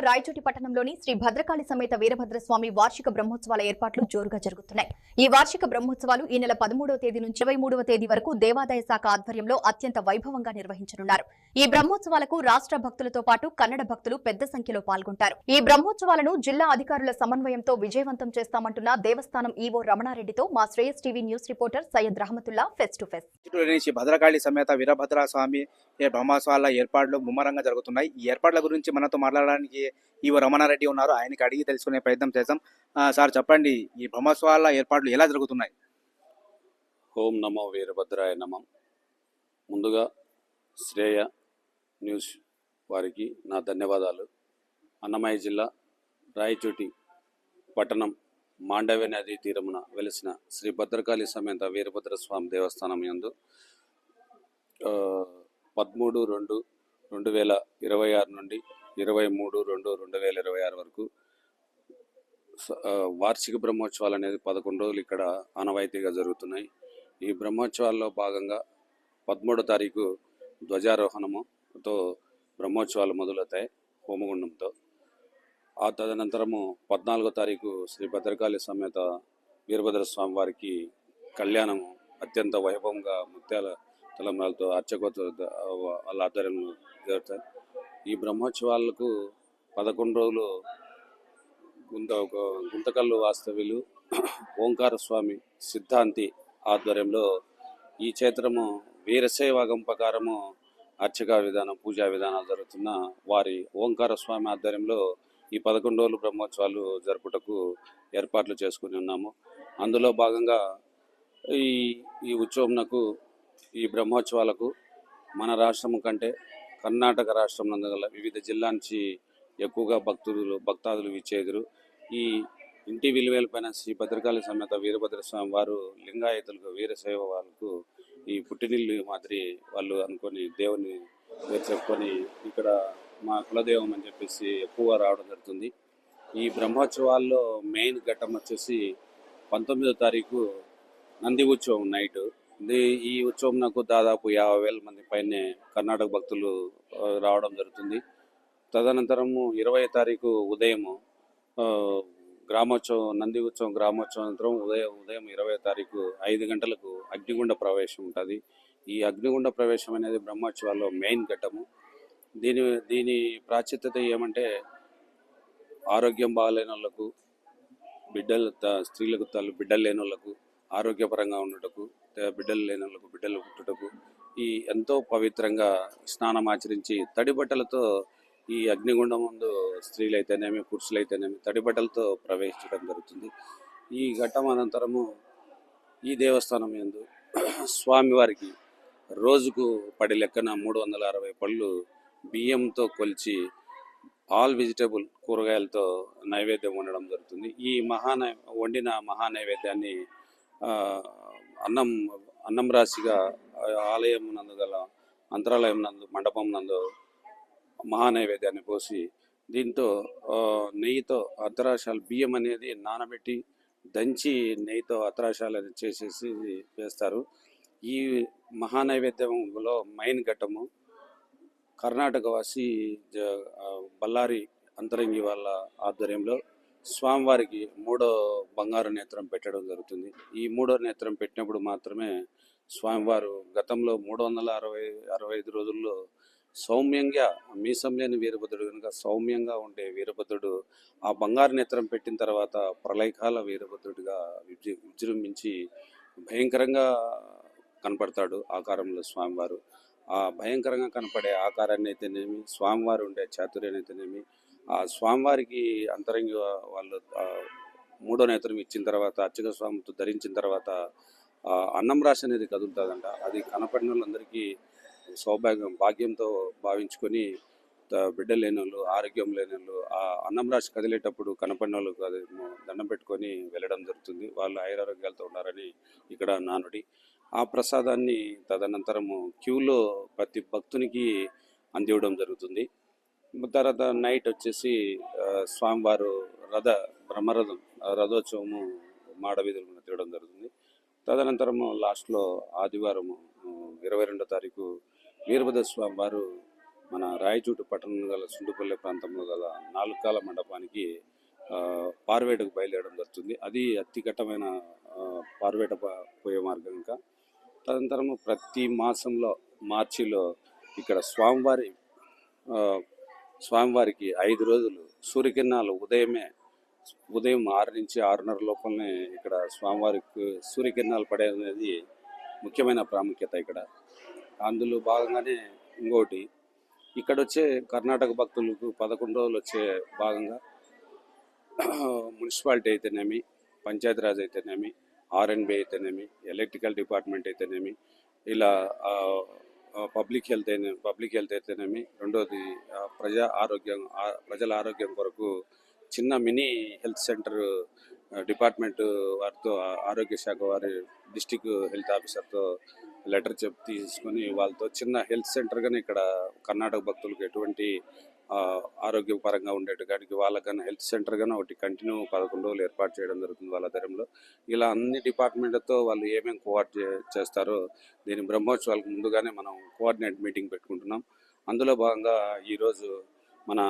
రాయచోటి పట్టణంలోని శ్రీ భద్రకాళి సమేత వీరభద్రస్వామి వార్షిక బ్రహ్మోత్సవాల ఏర్పాట్లు జోరుగా జరుగుతున్నాయి. ఈ వార్షిక బ్రహ్మోత్సవాలు ఈ నెల 13వ తేదీ నుంచి 23వ తేదీ వరకు దేవాదాయ శాఖ ఆధ్వర్యంలో అత్యంత వైభవంగా నిర్వహించనున్నారు. ఈ బ్రహ్మోత్సవాలకు రాష్ట్ర భక్తులతో పాటు కన్నడ భక్తులు పెద్ద సంఖ్యలో పాల్గొంటారు. ఈ బ్రహ్మోత్సవాలను జిల్లా అధికారుల సమన్వయంతో విజయవంతం చేస్తామంటున్న దేవస్థానం ఈవో రమణారెడ్డితో మా Shreyas TV news reporter Syed Rahmatullah face to face. Shri Bhadrakali సమేత వీరభద్ర స్వామి బ్రహ్మోత్సవాల ఏర్పాట్లు ముమ్మరంగా జరుగుతున్నాయి. ఈ ఏర్పాట్ల గురించి మనతో మాట్లాడడానికి ఈవో రమణారెడ్డి ఉన్నారు. ఆయనకి అడిగి తెలుసుకునే ప్రయత్నం చేద్దాం. సార్ చెప్పండి, ఈ బ్రహ్మోత్సవాల ఏర్పాట్లు ఎలా జరుగుతున్నాయి? ఓం నమో వీరభద్రాయ నమః. ముందుగా శ్రేయ న్యూస్ వారికి నా ధన్యవాదాలు. అన్నమయ్య జిల్లా రాయచోటి పట్టణం మాండవ్య నదీ తీరమున వెలిసిన శ్రీ భద్రకాళి సమేత వీరభద్ర స్వామి దేవస్థానం యందు 13/2/2026 నుండి 23/2/2026 వరకు వార్షిక బ్రహ్మోత్సవాలు అనేది 11 రోజులు ఇక్కడ ఆనవాయితీగా జరుగుతున్నాయి. ఈ బ్రహ్మోత్సవాల్లో భాగంగా 13వ తారీఖు ధ్వజారోహణముతో బ్రహ్మోత్సవాలు మొదలవుతాయి హోమగుండంతో. ఆ తదనంతరము 14వ తారీఖు శ్రీ భద్రకాళి సమేత వీరభద్ర స్వామి వారికి కళ్యాణము అత్యంత వైభవంగా ముత్యాల తలంబ్రాలతో అర్చకోత్సవ వాళ్ళ ఆధ్వర్యంలో జరుగుతాయి. ఈ బ్రహ్మోత్సవాలకు 11 రోజులు గుంతకల్లు వాస్తవ్యులు ఓంకార స్వామి సిద్ధాంతి ఆధ్వర్యంలో ఈ క్షేత్రము వీరశైవాగం ప్రకారము అర్చక విధానం పూజా విధానాలు జరుగుతున్న వారి ఓంకార స్వామి ఆధ్వర్యంలో ఈ 11 రోజులు బ్రహ్మోత్సవాలు జరుపుటకు ఏర్పాట్లు చేసుకుని ఉన్నాము. అందులో భాగంగా ఈ ఉత్సవంకు ఈ బ్రహ్మోత్సవాలకు మన రాష్ట్రం కంటే కర్ణాటక రాష్ట్రం నందు గల వివిధ జిల్లా నుంచి ఎక్కువగా భక్తాదులు విచ్చేదురు. ఈ ఇంటి విలువేలపైన శ్రీ భద్రకాళి సమేత వీరభద్ర స్వామి వారు లింగాయతులకు వీరశైవ వాళ్ళకు ఈ పుట్టినిల్లు మాదిరి వాళ్ళు అనుకొని దేవుని చెప్పుకొని ఇక్కడ మా కులదేవం అని చెప్పేసి ఎక్కువ రావడం జరుగుతుంది. ఈ బ్రహ్మోత్సవాల్లో మెయిన్ ఘట్టం వచ్చేసి 19వ తారీఖు నంది ఉత్సవం నైట్. ఈ ఉత్సవం నాకు దాదాపు 50,000 మంది పైనే కర్ణాటక భక్తులు రావడం జరుగుతుంది. తదనంతరము 20వ తారీఖు ఉదయము గ్రామోత్సవం నంది ఉత్సవం గ్రామోత్సవం ఉదయం 20వ తారీఖు 5 గంటలకు అగ్నిగుండ ప్రవేశం ఉంటుంది. ఈ అగ్నిగుండ ప్రవేశం అనేది బ్రహ్మోత్సవాల్లో మెయిన్ ఘట్టము. దీని ప్రాచుర్యత ఏమంటే ఆరోగ్యం బాగాలేని వాళ్ళకు స్త్రీలకు బిడ్డలు లేని వాళ్ళకు ఆరోగ్యపరంగా ఉండటకు, బిడ్డలు లేని వాళ్ళకు బిడ్డలు పుట్టుటకు ఈ ఎంతో పవిత్రంగా స్నానం ఆచరించి తడి బట్టలతో ఈ అగ్నిగుండం ముందు స్త్రీలైతేనేమి పురుషులైతేనేమి తడి బట్టలతో ప్రవేశించడం జరుగుతుంది. ఈ ఘట్టం అనంతరము ఈ దేవస్థానం యందు స్వామివారికి రోజుకు పడి లెక్కన 360 పళ్ళు బియ్యంతో కొలిచి ఆల్ వెజిటేబుల్ కూరగాయలతో నైవేద్యం వండడం జరుగుతుంది. ఈ వండిన మహానైవేద్యాన్ని అన్నం రాశిగా ఆలయం నందు గల అంతరాలయం నందు మండపం నందు మహానైవేద్యాన్ని పోసి దీంతో నెయ్యితో అత్తరాశాలు బియ్యం అనేది నానబెట్టి దంచి నెయ్యితో అత్తరాశాలు చేసేసి వేస్తారు. ఈ మహానైవేద్యంలో మెయిన్ ఘట్టము కర్ణాటక వాసి బళ్ళారి అంతరంగి వాళ్ళ ఆధ్వర్యంలో స్వామివారికి 3వ బంగారు నేత్రం పెట్టడం జరుగుతుంది. ఈ 3వ నేత్రం పెట్టినప్పుడు మాత్రమే స్వామివారు గతంలో 365 రోజుల్లో సౌమ్యంగా మీసం లేని వీరభద్రుడు కనుక సౌమ్యంగా ఉండే వీరభద్రుడు ఆ బంగారు నేత్రం పెట్టిన తర్వాత ప్రళయకాల వీరభద్రుడిగా విజృంభించి భయంకరంగా కనపడతాడు ఆకారంలో స్వామివారు. ఆ భయంకరంగా కనపడే ఆకారాన్ని అయితేనేమి స్వామివారు ఉండే చాతుర్యాన్ని అయితేనేమి ఆ స్వామివారికి అంతరంగి వాళ్ళు 3వ నేత్రం ఇచ్చిన తర్వాత అర్చక స్వామితో ధరించిన తర్వాత అన్నం రాశి అనేది కదులుతుందంట. అది కనపడిన వాళ్ళందరికీ సౌభాగ్యం భాగ్యంతో భావించుకొని బిడ్డలు లేని వాళ్ళు ఆరోగ్యం లేని వాళ్ళు ఆ అన్నం రాశి కదిలేటప్పుడు కనపడిన వాళ్ళు దండం పెట్టుకొని వెళ్ళడం జరుగుతుంది. వాళ్ళు ఆయురారోగ్యాలతో ఉన్నారని ఇక్కడ నానుడి. ఆ ప్రసాదాన్ని తదనంతరము క్యూలో ప్రతి భక్తునికి అందివ్వడం జరుగుతుంది. తర్వాత నైట్ వచ్చేసి స్వామివారు రథోత్సవము మాడవీధులను తీయడం జరుగుతుంది. తదనంతరము లాస్ట్లో ఆదివారము 22వ తారీఖు వీరభద్ర స్వామి వారు మన రాయచూటి పట్టణంలో గల సుండుపల్లె ప్రాంతంలో గల 4 కాల మండపానికి పార్వేటకు బయలుదేరడం జరుగుతుంది. అది అతిఘట్టమైన పార్వేట పోయే మార్గం. ఇంకా తదనంతరము ప్రతి మాసంలో మార్చిలో ఇక్కడ స్వామివారికి 5 రోజులు సూర్యకిరణాలు ఉదయం 6 నుంచి 6:30 లోపలనే ఇక్కడ స్వామివారికి సూర్యకిరణాలు పడే అనేది ముఖ్యమైన ప్రాముఖ్యత ఇక్కడ. అందులో భాగంగానే ఇంకోటి ఇక్కడ వచ్చే కర్ణాటక భక్తులకు 11 రోజులు వచ్చే భాగంగా మున్సిపాలిటీ అయితేనేమి, పంచాయతీరాజ్ అయితేనేమి, ఆర్ఎన్బి అయితేనేమి, ఎలక్ట్రికల్ డిపార్ట్మెంట్ అయితేనేమి, ఇలా పబ్లిక్ హెల్త్ అయితేనేమి, రెండోది ప్రజల ఆరోగ్యం కొరకు చిన్న మినీ హెల్త్ సెంటర్ డిపార్ట్మెంట్ వారితో, ఆరోగ్య శాఖ వారి డిస్టిక్ హెల్త్ ఆఫీసర్తో లెటర్ తీసుకొని వాళ్ళతో చిన్న హెల్త్ సెంటర్గానే ఇక్కడ కర్ణాటక భక్తులకు ఎటువంటి ఆరోగ్యపరంగా ఉండేటానికి వాళ్ళకన్నా హెల్త్ సెంటర్గానే ఒకటి కంటిన్యూ 11 రోజులు ఏర్పాటు చేయడం జరుగుతుంది వాళ్ళ ఆధ్వర్యంలో. ఇలా అన్ని డిపార్ట్మెంట్లతో వాళ్ళు ఏమేమి కోఆర్డినేట్ చేస్తారో దీని బ్రహ్మోత్సవాలకు ముందుగానే మనం కోఆర్డినేట్ మీటింగ్ పెట్టుకుంటున్నాం. అందులో భాగంగా ఈరోజు మన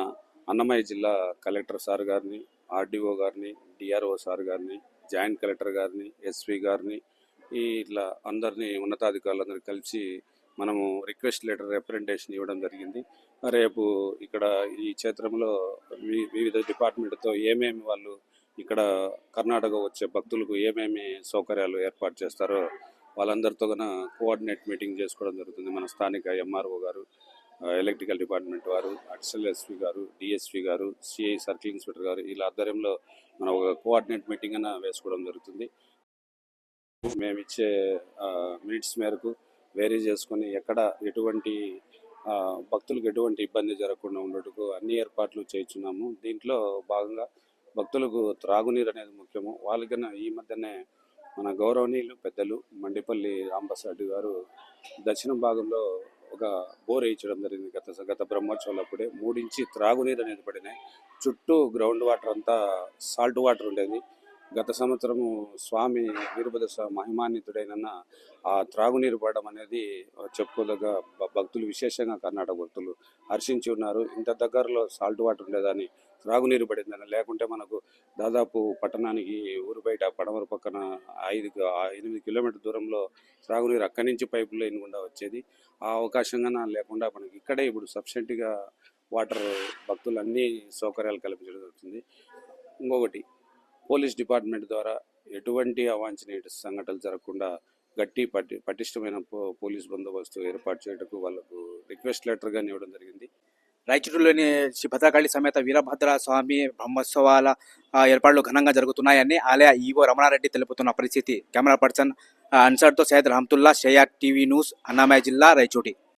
అన్నమయ్య జిల్లా కలెక్టర్ సార్ గారిని, ఆర్డీఓ గారిని, డిఆర్ఓ సార్ గారిని, జాయింట్ కలెక్టర్ గారిని, ఎస్పీ గారిని, ఇట్లా అందరినీ ఉన్నతాధికారులందరూ కలిసి మనము రిక్వెస్ట్ లెటర్ రిప్రజెంటేషన్ ఇవ్వడం జరిగింది. రేపు ఇక్కడ ఈ క్షేత్రంలో వివిధ డిపార్ట్మెంట్తో ఏమేమి వాళ్ళు ఇక్కడ కర్ణాటక వచ్చే భక్తులకు ఏమేమి సౌకర్యాలు ఏర్పాటు చేస్తారో వాళ్ళందరితో కన్నా కోఆర్డినేట్ మీటింగ్ చేసుకోవడం జరుగుతుంది. మన స్థానిక ఎంఆర్ఓ గారు, ఎలక్ట్రికల్ డిపార్ట్మెంట్ వారు, అడిషనల్ ఎస్పీ గారు, డిఎస్పీ గారు, సిఐ సర్కిల్ ఇన్స్పెక్టర్ గారు, ఇలా ఆధ్వర్యంలో మనం ఒక కోఆర్డినేట్ మీటింగ్ అన్న వేసుకోవడం జరుగుతుంది. మేము ఇచ్చే మినిట్స్ మేరకు వేరీ చేసుకొని ఎక్కడ ఎటువంటి భక్తులకు ఎటువంటి ఇబ్బంది జరగకుండా ఉండేందుకు అన్ని ఏర్పాట్లు చేయించున్నాము. దీంట్లో భాగంగా భక్తులకు త్రాగునీరు అనేది ముఖ్యము. వాళ్ళకన్నా ఈ మధ్యనే మన గౌరవనీయులు పెద్దలు మండిపల్లి రాంప్రసాద్ గారు దక్షిణ భాగంలో ఒక బోర్ వేయించడం జరిగింది. గత బ్రహ్మోత్సవాలప్పుడే 3 ఇంచి త్రాగునీరు అనేది పడినాయి. చుట్టూ గ్రౌండ్ వాటర్ అంతా సాల్ట్ వాటర్ ఉండేది. గత సంవత్సరము స్వామి వీరభద్ర స్వామి మహిమాన్వితుడైన ఆ త్రాగునీరు పడడం అనేది చెప్పుకోదగ్గ. భక్తులు విశేషంగా కర్ణాటక భక్తులు హర్షించి ఉన్నారు. ఇంత దగ్గరలో సాల్ట్ వాటర్ ఉండేదాన్ని త్రాగునీరు పడిందని. లేకుంటే మనకు దాదాపు పట్టణానికి ఊరు బయట పడమర పక్కన 8 కిలోమీటర్ దూరంలో త్రాగునీరు అక్కడి నుంచి పైపు లైన్ గుండా వచ్చేది. ఆ అవకాశంగా లేకుండా మనకి ఇక్కడే ఇప్పుడు సఫిషియెంట్గా వాటర్ భక్తులు అన్ని సౌకర్యాలు కల్పించడం జరుగుతుంది. ఇంకొకటి పోలీస్ డిపార్ట్మెంట్ ద్వారా ఎటువంటి అవాంఛనీయ సంఘటనలు జరగకుండా పటిష్టమైన పోలీస్ బందోబస్తు ఏర్పాటు చేయడానికి వాళ్ళకు రిక్వెస్ట్ లెటర్ గాని ఇవ్వడం జరిగింది. రాయచూరులోని శ్రీ భద్రకాళి సమేత వీరభద్ర స్వామి బ్రహ్మోత్సవాల ఏర్పాట్లు ఘనంగా జరుగుతున్నాయని ఆలయ ఈవో రమణారెడ్డి తెలుపుతున్న పరిస్థితి. కెమెరా పర్సన్ అన్సార్తో సయ్యద్ రహమతుల్లా, షేయాక్ టీవీ న్యూస్, అన్నమయ్య జిల్లా, రాయచూటి.